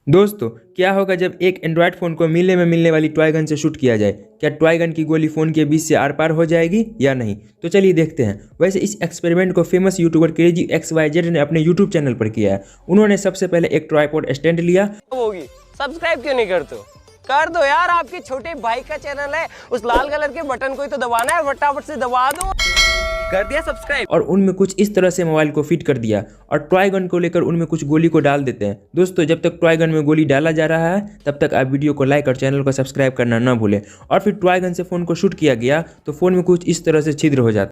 दोस्तों, क्या होगा जब एक एंड्रॉयड फ़ोन को मिलने वाली टॉय गन से शूट किया जाए? क्या टॉय गन की गोली फ़ोन के बीच से आर पार हो जाएगी या नहीं? तो चलिए देखते हैं। वैसे इस एक्सपेरिमेंट को फेमस यूट्यूबर क्रेजी XYZ ने अपने यूट्यूब चैनल पर किया है। उन्होंने सबसे पहले एक ट्राइपॉड स्टैंड लिया। होगी सब्सक्राइब क्यों नहीं करते हो? कर दो यार, आपके छोटे भाई का चैनल है, उस लाल कलर के बटन को ही तो दबाना है, फटाफट से दबा दो। कर दिया सब्सक्राइब। और उनमें कुछ इस तरह से मोबाइल को फिट कर दिया और टॉय गन को लेकर उनमें कुछ गोली को डाल देते हैं। दोस्तों, जब तक टॉय गन में गोली डाला जा रहा है तब तक आप वीडियो को लाइक और चैनल को सब्सक्राइब करना ना भूलें। और फिर टॉय गन से फ़ोन को शूट किया गया तो फ़ोन में कुछ इस तरह से छिद्र हो जाता है।